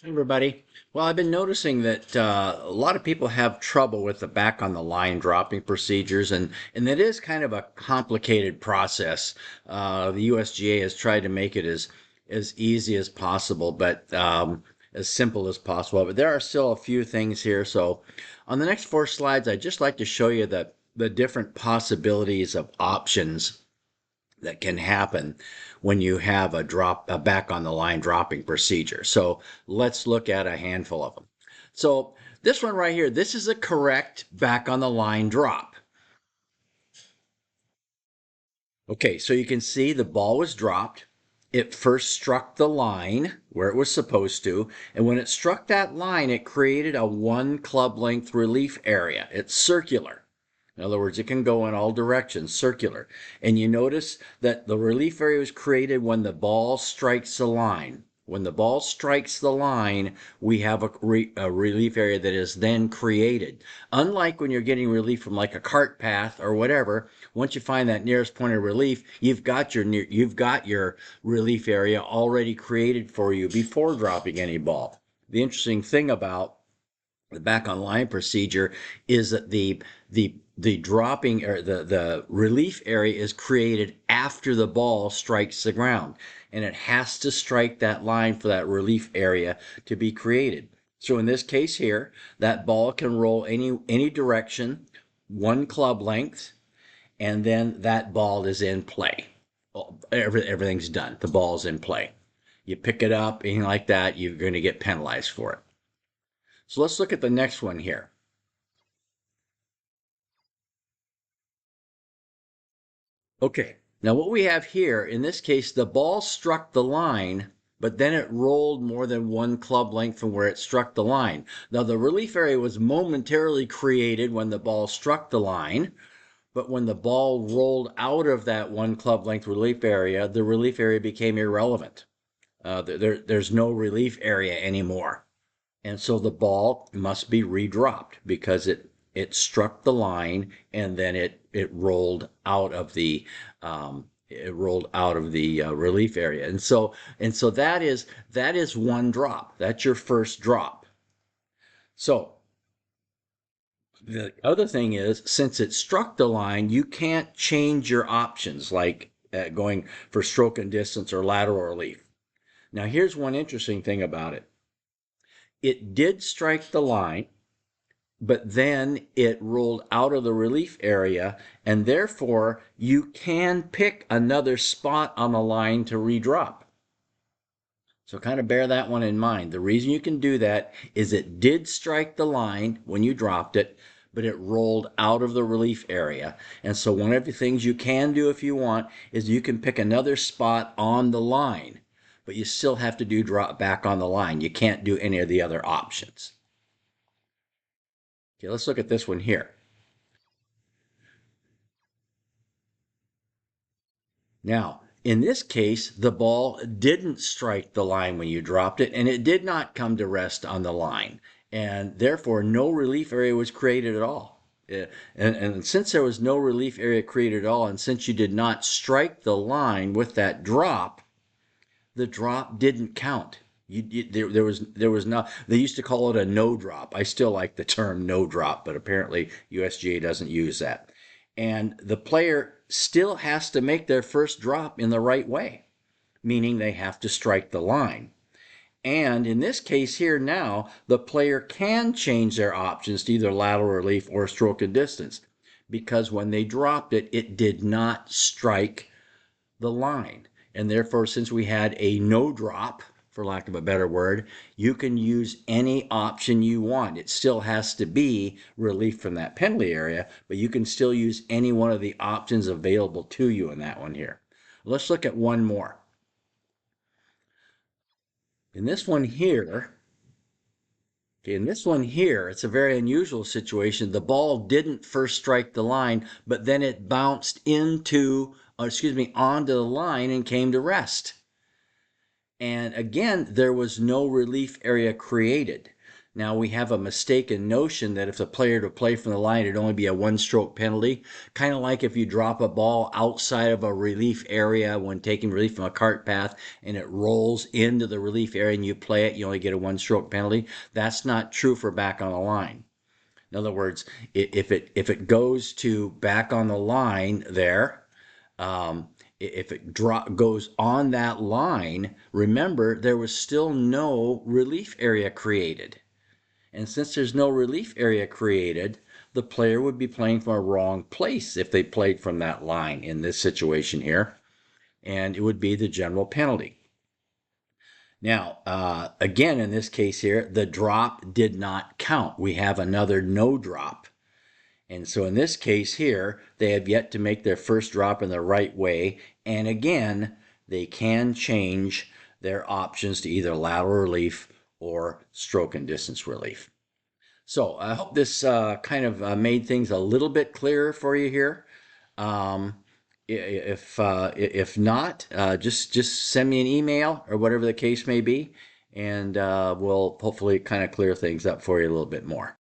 Hey everybody. Well, I've been noticing that a lot of people have trouble with the back on the line dropping procedures, and it is kind of a complicated process. The USGA has tried to make it as easy as possible, but as simple as possible. But there are still a few things here. So, on the next four slides, I'd just like to show you the different possibilities of options that can happen when you have a back on the line dropping procedure. So let's look at a handful of them. So this one right here, this is a correct back on the line drop. Okay, so you can see the ball was dropped. It first struck the line where it was supposed to, and when it struck that line, it created a one club length relief area. It's circular. In other words, it can go in all directions, circular. And you notice that the relief area was created when the ball strikes the line. When the ball strikes the line, we have a relief area that is then created. Unlike when you're getting relief from like a cart path or whatever, once you find that nearest point of relief, you've got your relief area already created for you before dropping any ball. The interesting thing about the back on line procedure is that the dropping or the relief area is created after the ball strikes the ground, and it has to strike that line for that relief area to be created. So in this case here, that ball can roll any direction, one club length, and then that ball is in play. Everything's done. The ball's in play. You pick it up, anything like that, you're going to get penalized for it. So let's look at the next one here. Okay, now what we have here, in this case, the ball struck the line, but then it rolled more than one club length from where it struck the line. Now the relief area was momentarily created when the ball struck the line, but when the ball rolled out of that one club length relief area, the relief area became irrelevant. There's no relief area anymore. And so the ball must be redropped because it struck the line and then it rolled out of the relief area. And so that is one drop. That's your first drop. So the other thing is, since it struck the line, you can't change your options like going for stroke and distance or lateral relief. Now here's one interesting thing about it. It did strike the line, but then it rolled out of the relief area, and therefore you can pick another spot on the line to redrop. So kind of bear that one in mind. The reason you can do that is it did strike the line when you dropped it, but it rolled out of the relief area. And so one of the things you can do if you want is you can pick another spot on the line, but you still have to do drop back on the line. You can't do any of the other options. Okay, let's look at this one here. Now, in this case, the ball didn't strike the line when you dropped it, and it did not come to rest on the line, and therefore no relief area was created at all. And since there was no relief area created at all, and since you did not strike the line with that drop, the drop didn't count. There was not. They used to call it a no drop. I still like the term no drop, but apparently USGA doesn't use that. And the player still has to make their first drop in the right way, meaning they have to strike the line. And in this case here now, the player can change their options to either lateral relief or stroke and distance, because when they dropped it, it did not strike the line. And therefore, since we had a no drop, for lack of a better word, you can use any option you want. It still has to be relief from that penalty area, but you can still use any one of the options available to you in that one here. Let's look at one more. In this one here, it's a very unusual situation. The ball didn't first strike the line, but then it bounced onto the line and came to rest. And again, there was no relief area created. Now we have a mistaken notion that if the player to play from the line, it'd only be a one-stroke penalty. Kind of like if you drop a ball outside of a relief area when taking relief from a cart path and it rolls into the relief area and you play it, you only get a one-stroke penalty. That's not true for back on the line. In other words, if it goes to back on the line there, if it goes on that line, remember there was still no relief area created. And since there's no relief area created, the player would be playing from a wrong place if they played from that line in this situation here, and it would be the general penalty. Now, again, in this case here, the drop did not count. We have another no drop. And so in this case here, they have yet to make their first drop in the right way. And again, they can change their options to either lateral relief or stroke and distance relief. So I hope this kind of made things a little bit clearer for you here. If not, just send me an email or whatever the case may be, and we'll hopefully kind of clear things up for you a little bit more.